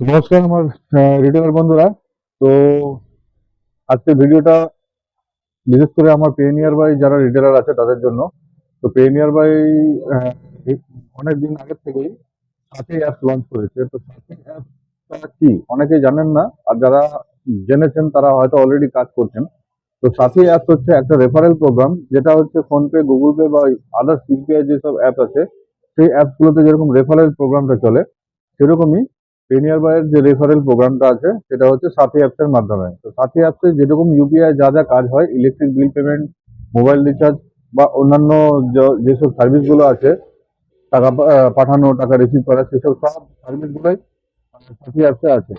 তো নমস্কার আমার রিটেলার বন্ধুরা। তো আজকের ভিডিওটা বিশেষ করে আমার পেনিয়ার বাই যারা রিটেলার আছে তাদের জন্য। তো পেনিয়ার বাই অনেক দিন আগের থেকেই সাথী অ্যাপস লঞ্চ করেছে। তো সাথী অ্যাপসটা কি অনেকেই জানেন না, আর যারা জেনেছেন তারা হয়তো অলরেডি কাজ করছেন। তো সাথী অ্যাপস হচ্ছে একটা রেফারেল প্রোগ্রাম, যেটা হচ্ছে ফোনপে, গুগল পে বা আদার্স ইউপিআই যেসব অ্যাপ আছে সেই অ্যাপসগুলোতে যেরকম রেফারেল প্রোগ্রামটা চলে, সেরকমই পেনিয়ার বাইয়ের যে রেফারেল প্রোগ্রামটা আছে সেটা হচ্ছে সাথী অ্যাপসের মাধ্যমে। তো সাথী অ্যাপসে যেরকম ইউপিআই যা যা কাজ হয়, electric bill payment, mobile recharge বা অন্যান্য যেসব সার্ভিসগুলো আছে, টাকা পাঠানো, টাকা রিসিভ করা, সেসব সব সার্ভিসগুলোই সাথী অ্যাপসে আছে।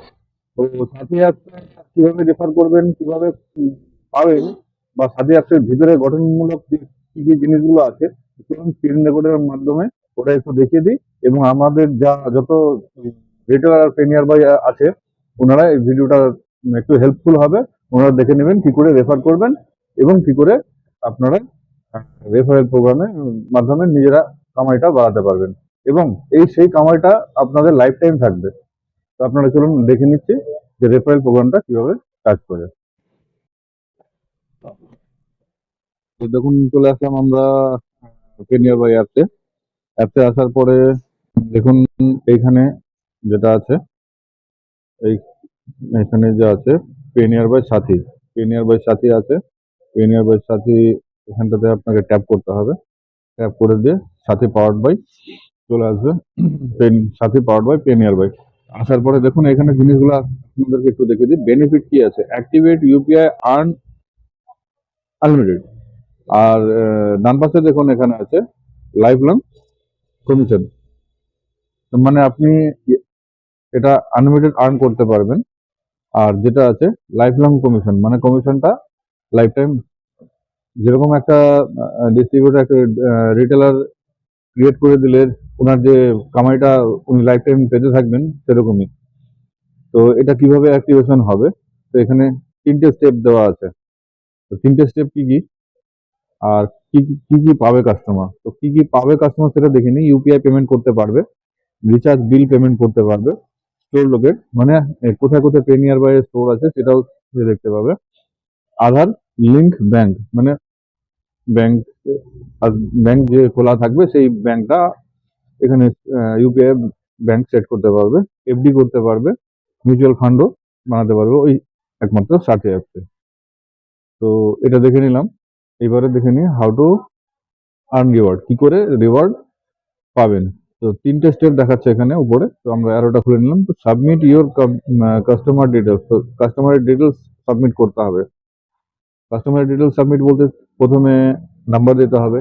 তো সাথী অ্যাপসে কিভাবে রেফার করবেন, কিভাবে পাবেন, বা সাথী অ্যাপসের ভিতরে গঠনমূলক কি কি জিনিসগুলো আছে, চলুন স্ক্রিন রেকর্ডের মাধ্যমে ওটা একটু দেখিয়ে দিই। এবং আমাদের যত রিটেলার আর পেনিয়ার বাই আছে, ওনারা এই ভিডিওটা একটু হেল্পফুল হবে। ওনারা দেখে নেবেন কি করে রেফার করবেন এবং কি করে আপনারা রেফারেল প্রোগ্রামের মাধ্যমে নিজেরা কামাইটা বাড়াতে পারবেন, এবং সেই কামাইটা আপনাদের লাইফ টাইম থাকবে। তো আপনারা চলুন দেখে নিচ্ছি যে রেফারেল প্রোগ্রামটা কিভাবে কাজ করে। তো দেখুন, চলে আসলাম আমরা পেনিয়ার বাই অ্যাপসে। অ্যাপসে আসার পরে দেখুন এইখানে যেটা আছে, এই এখানে যে আছে পেনিয়ার বাই সাথী, পেনিয়ার বাই সাথী আছে। পেনিয়ার বাই সাথী এখানটাতে আপনাকে ট্যাপ করতে হবে। ট্যাপ করে দিয়ে সাথী পাওয়ার্ড বাই চলে আসবে। সাথী পাওয়ার্ড বাই পেনিয়ার বাই আসার পরে দেখুন এখানে জিনিসগুলো আপনাদেরকে একটু দেখে দিই। বেনিফিট কি আছে: অ্যাক্টিভেট ইউপিআই আর্ন আনলিমিটেড। আর ডান পাশে দেখুন এখানে আছে লাইফ লং কমিশন, মানে আপনি এটা আনলিমিটেড আর্ন করতে পারবেন। আর যেটা আছে লাইফ লং কমিশন, মানে কমিশনটা লাইফ টাইম। যেরকম একটা ডিস্ট্রিবিউটর, একটা রিটেলার ক্রিয়েট করে দিলে ওনার যে কামাইটা উনি লাইফ টাইম পেতে থাকবেন, সেরকমই। তো এটা কিভাবে অ্যাক্টিভেশন হবে, তো এখানে তিনটে স্টেপ দেওয়া আছে। তো তিনটে স্টেপ কি কি, আর কি কি পাবে কাস্টমার, তো কি কি পাবে কাস্টমার সেটা দেখে নিই। ইউপিআই পেমেন্ট করতে পারবে, রিচার্জ বিল পেমেন্ট করতে পারবে, স্টোর লোকেট মানে কোথায় কোথায় পেনিয়ার বাই স্টোর আছে সেটাও সে দেখতে পাবে। আধার লিঙ্ক ব্যাংক, মানে ব্যাংক, আর ব্যাংক যে খোলা থাকবে সেই ব্যাংকটা এখানে ইউপিআই ব্যাংক সেট করতে পারবে, এফডি করতে পারবে, মিউচুয়াল ফান্ডও বানাতে পারবে ওই একমাত্র সাথে অ্যাপসে। তো এটা দেখে নিলাম। এবারে দেখে নিই হাউ টু আর্ন রিওয়ার্ড, কি করে রিওয়ার্ড পাবেন। তো তিনটে স্টেপ দেখাচ্ছে এখানে উপরে। তো আমরা অ্যারোটা খুলে নিলাম। তো সাবমিট ইওর কাস্টমার ডিটেলস, তো কাস্টমারের ডিটেলস সাবমিট করতে হবে। কাস্টমারের ডিটেলস সাবমিট বলতে প্রথমে নাম্বার দিতে হবে,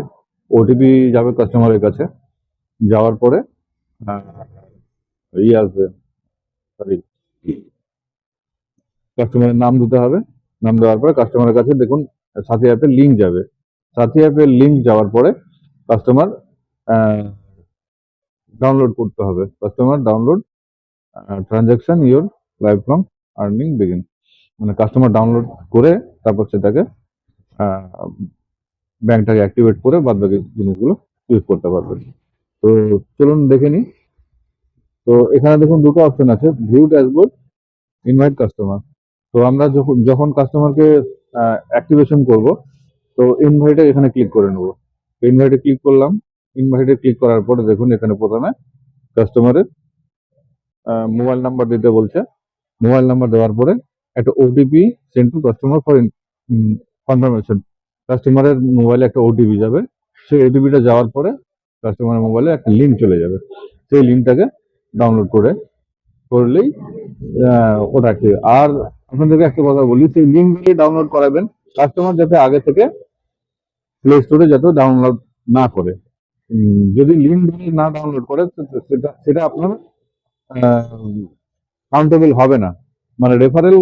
ওটিপি যাবে কাস্টমারের কাছে, যাওয়ার পরে আসবে, সরি, কাস্টমারের নাম দিতে হবে। নাম দেওয়ার পরে কাস্টমারের কাছে দেখুন সাথী অ্যাপের লিঙ্ক যাবে। সাথী অ্যাপের লিঙ্ক যাওয়ার পরে কাস্টমার ডাউনলোড করতে হবে। Customer download transaction your life long earning begin, মানে কাস্টমার ডাউনলোড করে তারপর সেটাকে ব্যাংকটাকে অ্যাক্টিভেট করে বাদ বাকি জিনিসগুলো ইউজ করতে পারবেন। তো চলুন দেখে নিই। তো এখানে দেখুন দুটো অপশন আছে, ভিউ ড্যাশবোর্ড, ইনভাইট কাস্টমার। তো আমরা যখন যখন কাস্টমারকে অ্যাক্টিভেশন করব, তো ইনভাইটে এখানে ক্লিক করে নেব। ইনভাইটে ক্লিক করলাম। ইনভাইটে ক্লিক করার পরে দেখুন এখানে প্রথমে কাস্টমারের মোবাইল নাম্বার দিতে বলছে। মোবাইল নাম্বার দেওয়ার পরে একটা OTP send to customer for confirmation. কাস্টমারের মোবাইলে একটা ওটিপি যাবে। সেই ওটিপিটা যাওয়ার পরে কাস্টমারের মোবাইলে একটা লিঙ্ক চলে যাবে। সেই লিঙ্কটাকে ডাউনলোড করলেই ওটা কি। আর আপনাদেরকে একটা কথা বলি, সেই লিঙ্কগুলি ডাউনলোড করাবেন কাস্টমার যাতে আগে থেকে প্লে স্টোরে যাতে ডাউনলোড না করে। যদি লিঙ্ক না ডাউনলোড করে সেটা সেটা আপনার কাউন্টেবল হবে না, মানে রেফারেল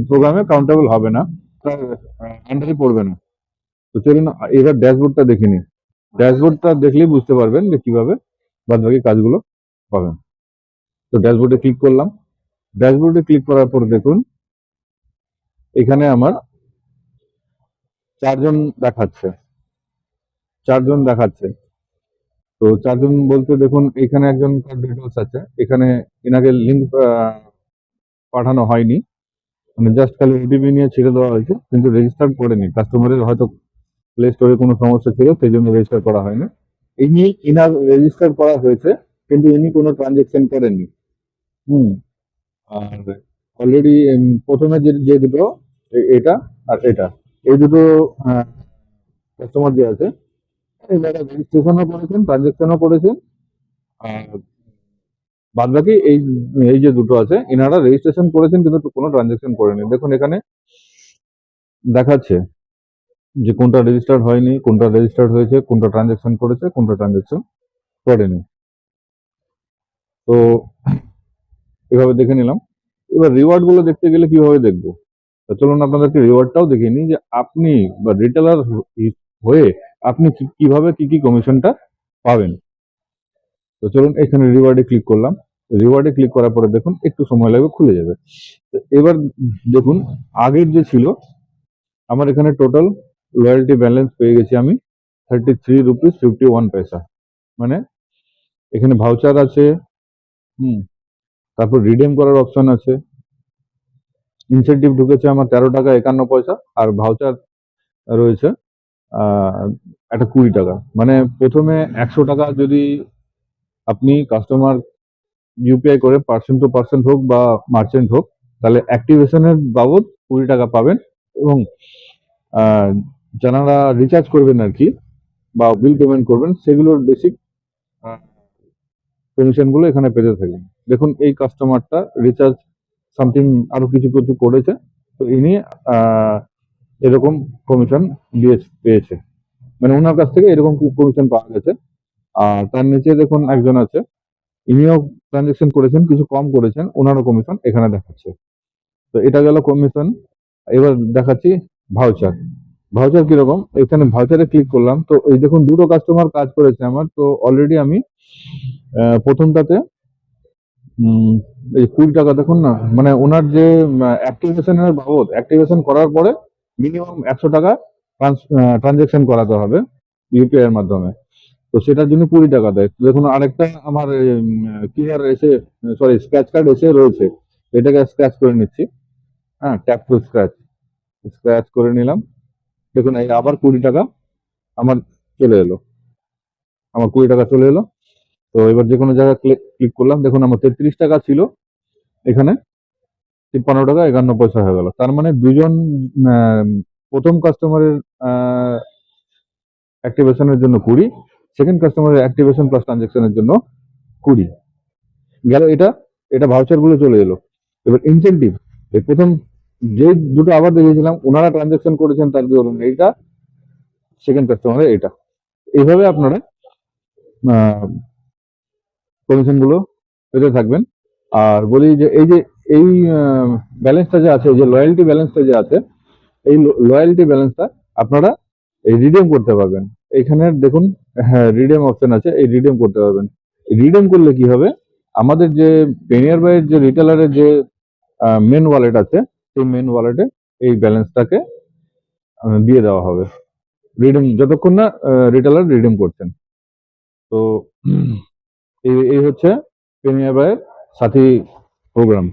প্রোগ্রামে কাউন্টেবল হবে না, তার আন্ডারে পড়বে না। তো চলুন এবার ড্যাশবোর্ডটা দেখে নিন। ড্যাশবোর্ডটা দেখলেই বুঝতে পারবেন যে কিভাবে বাদ বাকি কাজগুলো পাবেন। তো ড্যাশবোর্ডে ক্লিক করলাম। ড্যাশবোর্ডে ক্লিক করার পর দেখুন এখানে আমার চারজন দেখাচ্ছে, চারজন দেখাচ্ছে। তো 4 জন বলতে দেখুন এখানে একজন ডিটেলস আছে, এখানে এনাকে লিঙ্ক পাঠানো হয়নি, মানে জাস্ট খালি ওটিপি নিয়ে ছেড়ে দেওয়া হয়েছে, কিন্তু রেজিস্টার করেনি। কাস্টমারের হয়তো প্লে স্টোরে কোনো সমস্যা ছিল, সেই জন্য রেজিস্টার করা হয়নি। ইনার রেজিস্টার করা হয়েছে, কিন্তু ইনি কোনো ট্রানজেকশন করেননি। হুম। আর অলরেডি প্রথমে যে দুটো, এটা আর এটা, এই দুটো কাস্টমার যে আছে, এনারা রেজিস্ট্রেশনও করেছেন, ট্রানজেকশনও করেছেন। আর বাদ বাকি এই এই যে দুটো আছে, এনারা রেজিস্ট্রেশন করেছেন কিন্তু কোনো ট্রানজেকশন করেনি। দেখুন এখানে দেখাচ্ছে যে কোনটা রেজিস্টার্ড হয়নি, কোনটা রেজিস্টার্ড হয়েছে, কোনটা ট্রানজেকশন করেছে, কোনটা ট্রানজেকশন করেনি। তো এভাবে দেখে নিলাম। এবার রিওয়ার্ড গুলো দেখতে গেলে কিভাবে দেখবো? তো চলুন আপনাদেরকে রিওয়ার্ডটাও দেখিয়ে নিই, যে আপনি বা রিটেলার হয়ে আপনি কিভাবে কি কমিশনটা পাবেন। তো চলুন এখানে রিওয়ার্ডে ক্লিক করলাম। রিওয়ার্ডে ক্লিক করার পরে দেখুন একটু সময় লাগবে, খুলে যাবে। তো এবার দেখুন আগের যে ছিল, আমার এখানে টোটাল লয়্যালটি ব্যালেন্স পেয়ে গেছি আমি 33 রুপিস 51 পয়সা। মানে এখানে ভাউচার আছে, তারপর রিডেম করার অপশন আছে, ইনসেন্টিভ ঢুকেছে আমার 13 টাকা 51 পয়সা, আর ভাউচার রয়েছে একটা 20 টাকা। মানে প্রথমে 100 টাকা যদি আপনি কাস্টমার ইউপিআই করে, পার্সেন্ট টু পার্সেন্ট হোক বা মার্চেন্ট হোক, তাহলে অ্যাক্টিভেশনের বাবদ 20 টাকা পাবেন। এবং যারা রিচার্জ করবেন আর কি, বা বিল পেমেন্ট করবেন, সেগুলোর বেসিক কমিশনগুলো এখানে পেতে থাকবেন। দেখুন এই কাস্টমারটা রিচার্জ সামথিং আরো কিছু কিছু করেছে, তো ইনি এরকম কমিশন পেয়েছে, মানে ওনার কাছ থেকে এরকম কমিশন পাওয়া গেছে। আর তার নিচে দেখুন একজন আছে, ইনিও ট্রানজেকশন করেছেন, কিছু কম করেছেন, ওনারও কমিশন এখানে দেখাচ্ছে। তো এটা গেল কমিশন। এবার দেখাচ্ছি ভাউচার। ভাউচার কিরকম, এখানে ভাউচারে ক্লিক করলাম, তো এই দেখুন দুটো কাস্টমার কাজ করেছে আমার। তো অলরেডি আমি প্রথমটাতে এই 20 টাকা দেখুন না, মানে ওনার যে অ্যাক্টিভেশনের বাবদ, অ্যাক্টিভেশন করার পরে মিনিমাম 100 টাকা ট্রানজেকশন করাতে হবে ইউপিআই এর মাধ্যমে। তো সেটার জন্য 20 টাকা দেয়। দেখুন আরেকটা আমার কিউআর এসে, সরি স্ক্র্যাচ কার্ড এসে রয়েছে, এটাকে স্ক্র্যাচ করে নিচ্ছি। হ্যাঁ, ট্যাপ টু স্ক্র্যাচ, স্ক্র্যাচ করে নিলাম। দেখুন এই আবার 20 টাকা আমার চলে এলো, আমার 20 টাকা চলে এলো। তো এবার যে কোনো জায়গায় ক্লিক করলাম, দেখুন আমার 33 টাকা ছিল, এখানে 53 টাকা 51 পয়সা হয়ে গেল। তার মানে দুজন প্রথম কাস্টমারের অ্যাক্টিভেশনের জন্য 20, সেকেন্ড কাস্টমারের অ্যাক্টিভেশন প্লাস ট্রানজেকশনের জন্য 20 গেল। এটা এটা ভাউচার গুলো চলে এলো। এবার ইনসেন্টিভ, এই প্রথম যে দুটো আবার দেখিয়েছিলাম, ওনারা ট্রানজেকশন করেছেন, তার ধরুন এইটা, সেকেন্ড কাস্টমারের এটা। এইভাবে আপনারা কমিশন গুলো পেতে থাকবেন। আর বলি যে এই ব্যালেন্সটা যে আছে, যে লয়্যালটি ব্যালেন্সটা যে আছে, এই লয়্যালটি ব্যালেন্সটা আপনারা এই রিডিম করতে পারবেন। এখানে দেখুন, হ্যাঁ রিডিম অপশন আছে, এই রিডিম করতে পারবেন। রিডিম করলে কি হবে, আমাদের যে পেনিয়ার বাইয়ের যে রিটেলারের যে মেন ওয়ালেট আছে, সেই মেন ওয়ালেটে এই ব্যালেন্সটাকে দিয়ে দেওয়া হবে, রিডিম যতক্ষণ না রিটেলার রিডিম করছেন। তো এই হচ্ছে পেনিয়ার বাইয়ের সাথী প্রোগ্রাম।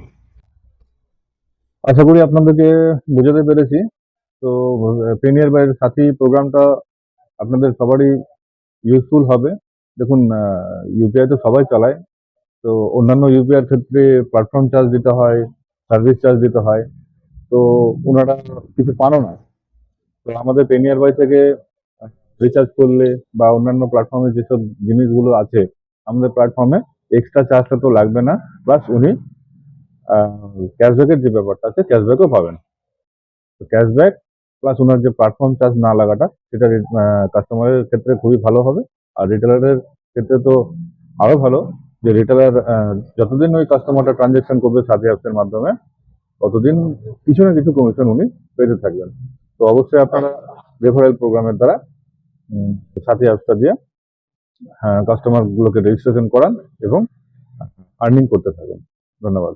আশা করি আপনাদেরকে বোঝাতে পেরেছি। তো পেনিয়ার বাইয়ের সাথী প্রোগ্রামটা আপনাদের সবারই ইউজফুল হবে। দেখুন ইউপিআই তো সবাই চালায়, তো অন্যান্য ইউপিআই এর ক্ষেত্রে প্ল্যাটফর্ম চার্জ দিতে হয়, সার্ভিস চার্জ দিতে হয়, তো ওনারা কিছু পানো না। তো আমাদের পেনিয়ার বাই থেকে রিচার্জ করলে বা অন্যান্য প্ল্যাটফর্মে যেসব জিনিসগুলো আছে আমাদের প্ল্যাটফর্মে, এক্সট্রা চার্জটা তো লাগবে না, প্লাস উনি ক্যাশব্যাকের যে ব্যাপারটা আছে, ক্যাশব্যাকও পাবেন। তো ক্যাশব্যাক প্লাস ওনার যে প্ল্যাটফর্ম চার্জ না লাগাটা, সেটা কাস্টমারের ক্ষেত্রে খুবই ভালো হবে। আর রিটেলারের ক্ষেত্রে তো আরো ভালো, যে রিটেলার যতদিন ওই কাস্টমারটা ট্রানজেকশন করবে সাথী অ্যাপসের মাধ্যমে, ততদিন কিছু না কিছু কমিশন উনি পেতে থাকবেন। তো অবশ্যই আপনারা রেফারেল প্রোগ্রামের দ্বারা সাথী অ্যাপসটা দিয়ে কাস্টমার গুলোকে রেজিস্ট্রেশন করান এবং আর্নিং করতে থাকেন। ধন্যবাদ।